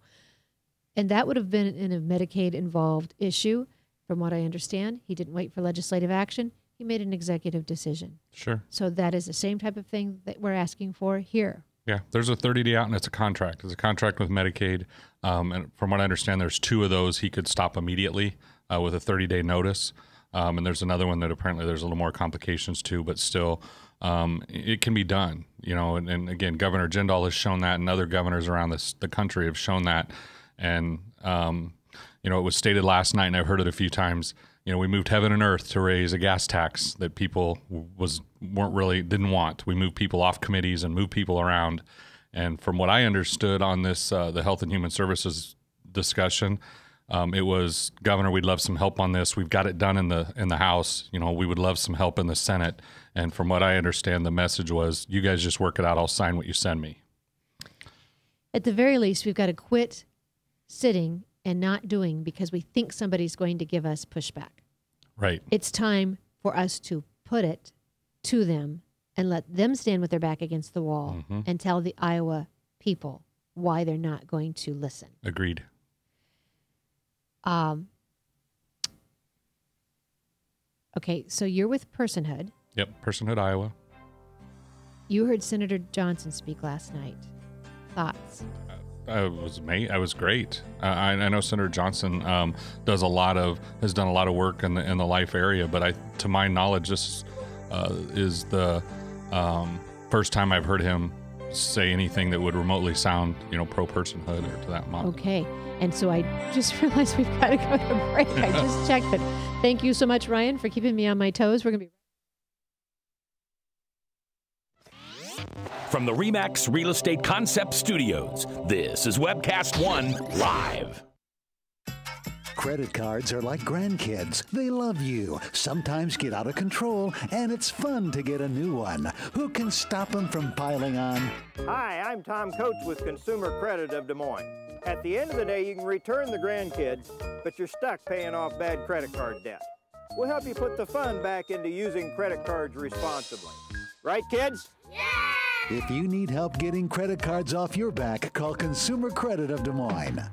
And that would have been in a Medicaid-involved issue. From what I understand, he didn't wait for legislative action. He made an executive decision. Sure. So that is the same type of thing that we're asking for here. Yeah, there's a 30-day out, and it's a contract. It's a contract with Medicaid. And from what I understand, there's 2 of those he could stop immediately with a 30-day notice. And there's another one that apparently there's a little more complications to, but still it can be done. And again, Governor Jindal has shown that, and other governors around the country have shown that. And, it was stated last night, and I've heard it a few times, we moved heaven and earth to raise a gas tax that people didn't want. We moved people off committees and moved people around. And from what I understood on this, the Health and Human Services discussion, it was, Governor, we'd love some help on this. We've got it done in the House. We would love some help in the Senate. And from what I understand, the message was, you guys just work it out. I'll sign what you send me. At the very least, we've got to quit sitting and not doing because we think somebody's going to give us pushback. Right. It's time for us to put it to them and let them stand with their back against the wall and tell the Iowa people why they're not going to listen. Agreed. Okay, so you're with Personhood. Yep, Personhood, Iowa. You heard Senator Johnson speak last night. Thoughts? I was great. I know Senator Johnson has done a lot of work in the life area, but to my knowledge, this is the first time I've heard him say anything that would remotely sound, pro-personhood or to that model. Okay. And so I just realized we've got to go to break. I just checked, but thank you so much, Ryan, for keeping me on my toes. We're going to be From the RE/MAX Real Estate Concept Studios, this is Webcast One Live. Credit cards are like grandkids. They love you, sometimes get out of control, and it's fun to get a new one. Who can stop them from piling on? Hi, I'm Tom Coates with Consumer Credit of Des Moines. At the end of the day, you can return the grandkids, but you're stuck paying off bad credit card debt. We'll help you put the fun back into using credit cards responsibly. Right, kids? Yeah! If you need help getting credit cards off your back, call Consumer Credit of Des Moines.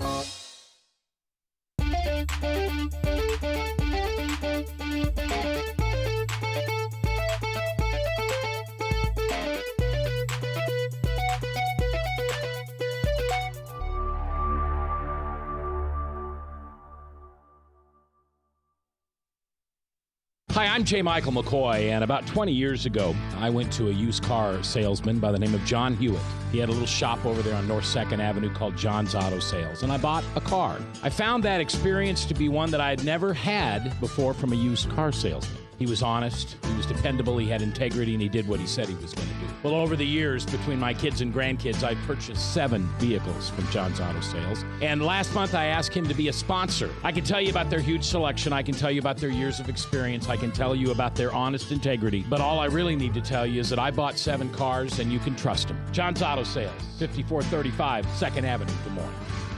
Hi, I'm J. Michael McCoy, and about 20 years ago, I went to a used car salesman by the name of John Hewitt. He had a little shop over there on North 2nd Avenue called John's Auto Sales, and I bought a car. I found that experience to be one that I had never had before from a used car salesman. He was honest, he was dependable, he had integrity, and he did what he said he was going to do. Well, over the years, between my kids and grandkids, I purchased 7 vehicles from John's Auto Sales. And last month, I asked him to be a sponsor. I can tell you about their huge selection. I can tell you about their years of experience. I can tell you about their honest integrity. But all I really need to tell you is that I bought 7 cars, and you can trust them. John's Auto Sales, 5435 2nd Avenue, Des Moines.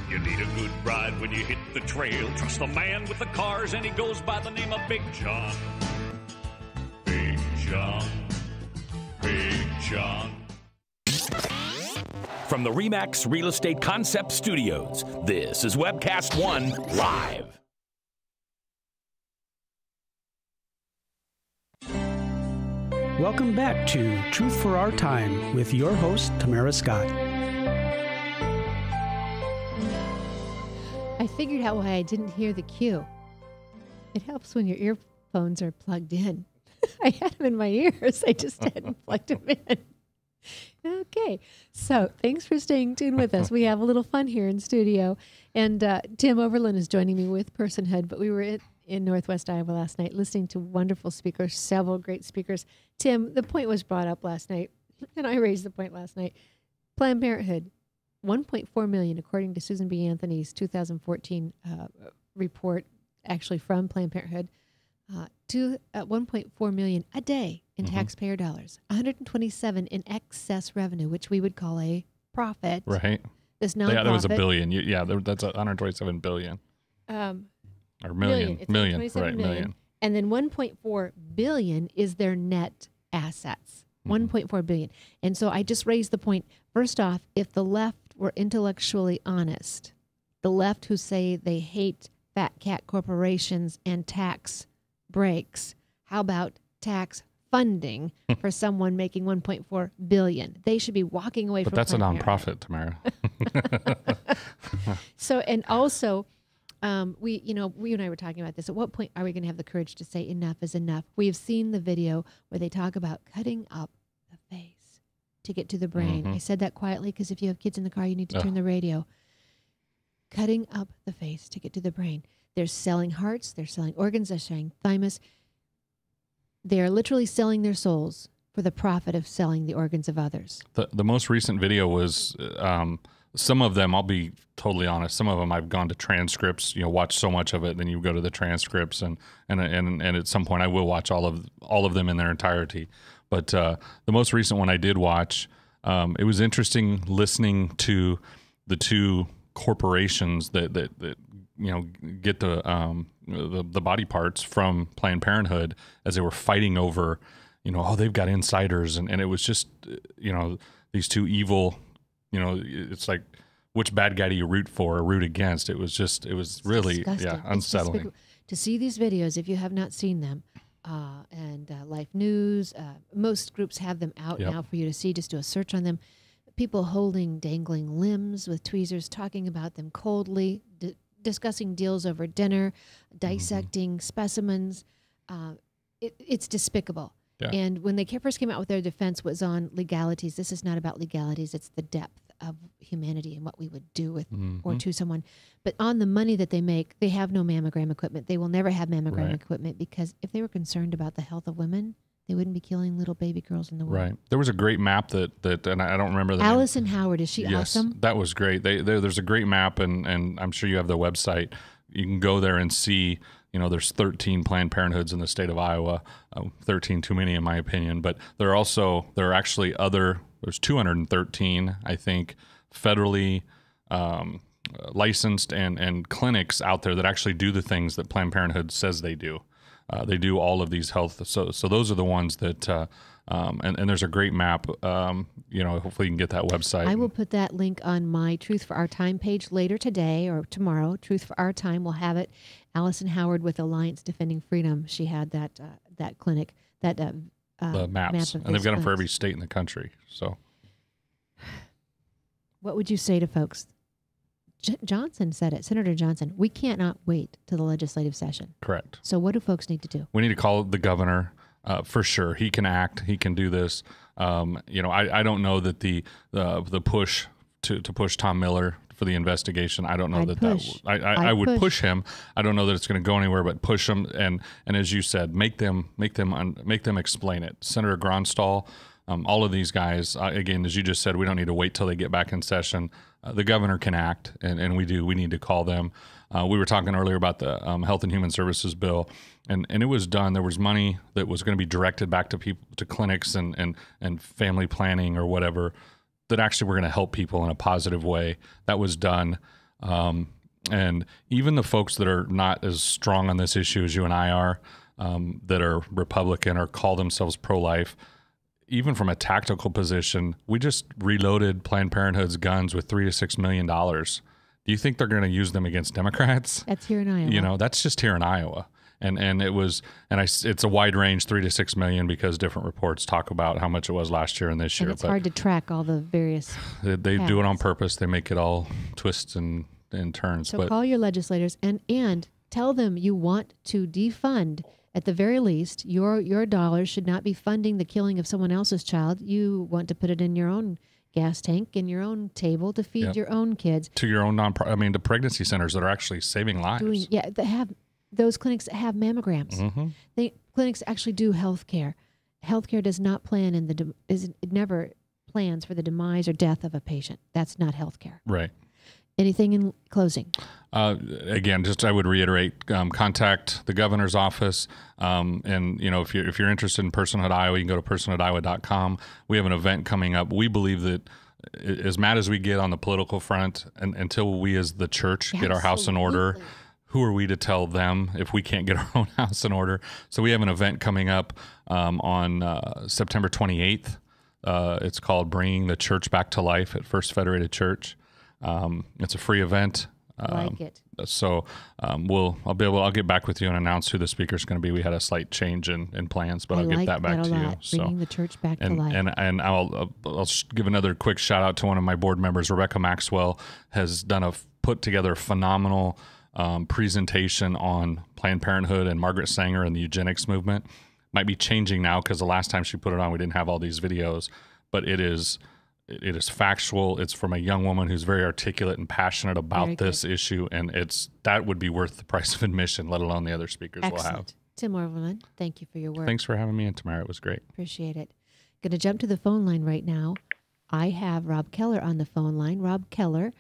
You need a good ride when you hit the trail. Trust the man with the cars, and he goes by the name of Big John. Big John. Big John. From the RE/MAX Real Estate Concept Studios, this is Webcast One Live. Welcome back to Truth for Our Time with your host, Tamara Scott. I figured out why I didn't hear the cue. It helps when your earphones are plugged in. I had them in my ears. I just hadn't plugged them in. Okay. So thanks for staying tuned with us. We have a little fun here in studio. And Tim Overland is joining me with Personhood. But we were in Northwest Iowa last night listening to wonderful speakers, several great speakers. Tim, the point was brought up last night, and I raised the point last night. Planned Parenthood, $1.4 million, according to Susan B. Anthony's 2014 report, actually from Planned Parenthood, to $1.4 million a day in taxpayer dollars, 127 in excess revenue, which we would call a profit. Right. This nonprofit. Yeah, there was $1 billion. Yeah, that's 127 billion. Or million. Million. Right, million. And then 1.4 billion is their net assets. 1.4 billion. And so I just raised the point. First off, if the left were intellectually honest, the left who say they hate fat cat corporations and tax breaks, how about tax funding for someone making 1.4 billion? They should be walking away from But that's a Planned nonprofit, Tamara. So, and also, we and I were talking about this. At what point are we going to have the courage to say enough is enough? We've seen the video where they talk about cutting up the face to get to the brain. I said that quietly because if you have kids in the car, you need to turn the radio. Cutting up the face to get to the brain. They're selling hearts. They're selling organs. They're selling thymus. They're literally selling their souls for the profit of selling the organs of others. The most recent video was some of them. I'll be totally honest. Some of them I've gone to transcripts. Watch so much of it, then you go to the transcripts, and at some point I will watch all of them in their entirety. But the most recent one I did watch. It was interesting listening to the 2 corporations that get the body parts from Planned Parenthood as they were fighting over, they've got insiders, and it was just, these 2 evil, it's like, which bad guy do you root for or root against? It was really, unsettling. To see these videos, if you have not seen them, and Life News, most groups have them out now for you to see. Just do a search on them. people holding dangling limbs with tweezers, talking about them coldly, discussing deals over dinner, dissecting specimens. It's despicable. Yeah. And when they first came out with their defense was on legalities. This is not about legalities. It's the depth of humanity and what we would do with or to someone. But on the money that they make, they have no mammogram equipment. They will never have mammogram equipment because if they were concerned about the health of women, they wouldn't be killing little baby girls in the womb. Right. There was a great map that and I don't remember the Allison name. Howard, is she awesome? That was great. There's a great map, and I'm sure you have the website. You can go there and see, there's 13 Planned Parenthoods in the state of Iowa, 13 too many in my opinion, but there are actually there's 213, I think, federally licensed and clinics out there that actually do the things that Planned Parenthood says they do. They do all of these health. So those are the ones that, and there's a great map. Hopefully you can get that website. I will put that link on my Truth for Our Time page later today or tomorrow. Truth for Our Time will have it. Allison Howard with Alliance Defending Freedom. She had that clinic, the maps, and they've got them for every state in the country. So, what would you say to folks? Johnson said it, Senator Johnson. We cannot wait to the legislative session. Correct. So what do folks need to do? We need to call the governor for sure. He can act. He can do this. I don't know that the push to push Tom Miller for the investigation. I don't know I would push him. I don't know that it's going to go anywhere, but push him and as you said, make them explain it. Senator Gronstal, all of these guys. Again, as you just said, we don't need to wait till they get back in session. The governor can act, and we do. We need to call them. We were talking earlier about the Health and Human Services bill, and it was done. There was money that was going to be directed back to people, to clinics and family planning or whatever, that actually were going to help people in a positive way. That was done. And even the folks that are not as strong on this issue as you and I are, that are Republican or call themselves pro-life, even from a tactical position, we just reloaded Planned Parenthood's guns with $3 to $6 million. Do you think they're going to use them against Democrats? That's here in Iowa. That's just here in Iowa. And it was, it's a wide range, $3 to $6 million, because different reports talk about how much it was last year and this year. And it's hard to track all the various. They do it on purpose. They make it all twists and turns. So call your legislators and tell them you want to defund. At the very least, your dollars should not be funding the killing of someone else's child. You want to put it in your own gas tank, in your own table to feed your own kids. To your own the pregnancy centers that are actually saving lives. They have those clinics that have mammograms. Mm-hmm. Clinics actually do health care. Health care does not plan it never plans for the demise or death of a patient. That's not health care. Right. Anything in closing? Again, I would reiterate, contact the governor's office. And if you're interested in Personhood Iowa, you can go to personhoodiowa.com. We have an event coming up. We believe that as mad as we get on the political front, and until we as the church get our house in order, who are we to tell them if we can't get our own house in order? So we have an event coming up on September 28th. It's called Bringing the Church Back to Life at First Federated Church. It's a free event. I like it. So I'll get back with you and announce who the speaker is going to be. We had a slight change in plans, but I'll get that back to you. Bringing the church back to life. And I'll give another quick shout out to one of my board members. Rebecca Maxwell has put together a phenomenal presentation on Planned Parenthood and Margaret Sanger and the eugenics movement. Might be changing now because the last time she put it on, we didn't have all these videos, but it is factual. It's from a young woman who's very articulate and passionate about this issue, and that would be worth the price of admission, let alone the other speakers we'll have. Tim Orvelman, thank you for your work. Thanks for having me, and Tamara, it was great. Appreciate it. Going to jump to the phone line right now. I have Rob Keller on the phone line. Rob Keller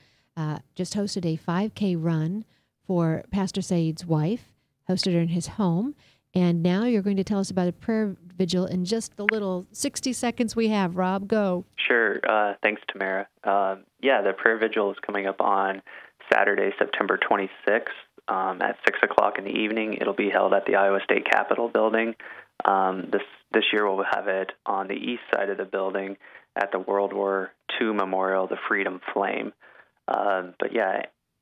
just hosted a 5K run for Pastor Saeed's wife, hosted her in his home. And now you're going to tell us about a prayer vigil in just the little 60 seconds we have. Rob, go. Sure. Thanks, Tamara. The prayer vigil is coming up on Saturday, September 26th at 6 o'clock in the evening. It'll be held at the Iowa State Capitol building. This year we'll have it on the east side of the building at the World War II Memorial, the Freedom Flame.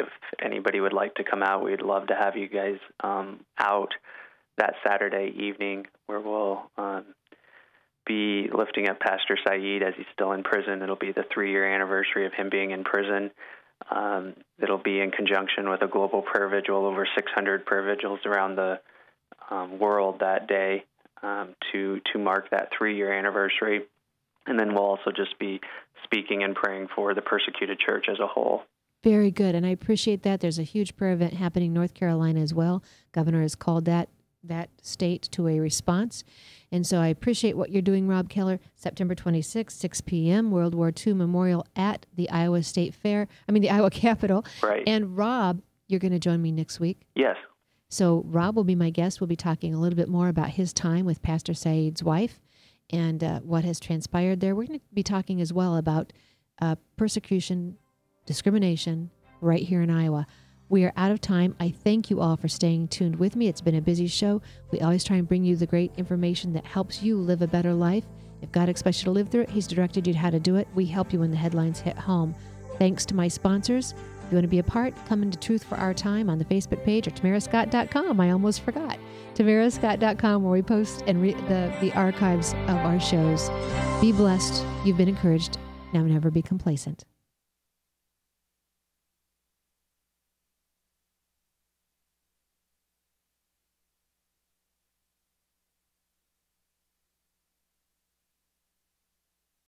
If anybody would like to come out, we'd love to have you guys out that Saturday evening, where we'll be lifting up Pastor Saeed as he's still in prison. It'll be the 3-year anniversary of him being in prison. It'll be in conjunction with a global prayer vigil, over 600 prayer vigils around the world that day to mark that 3-year anniversary. And then we'll also just be speaking and praying for the persecuted church as a whole. Very good, and I appreciate that. There's a huge prayer event happening in North Carolina as well. Governor has called that state to a response. And so I appreciate what you're doing, Rob Keller. September 26th, 6 p.m., World War II Memorial at the Iowa Capitol. Right. And Rob, you're going to join me next week? Yes. So Rob will be my guest. We'll be talking a little bit more about his time with Pastor Saeed's wife and what has transpired there. We're going to be talking as well about persecution, discrimination right here in Iowa. We are out of time. I thank you all for staying tuned with me. It's been a busy show. We always try and bring you the great information that helps you live a better life. If God expects you to live through it, He's directed you how to do it. We help you when the headlines hit home. Thanks to my sponsors. If you want to be a part, come into Truth for Our Time on the Facebook page or TamaraScott.com. I almost forgot. TamaraScott.com, where we post and the archives of our shows. Be blessed. You've been encouraged. Now never be complacent.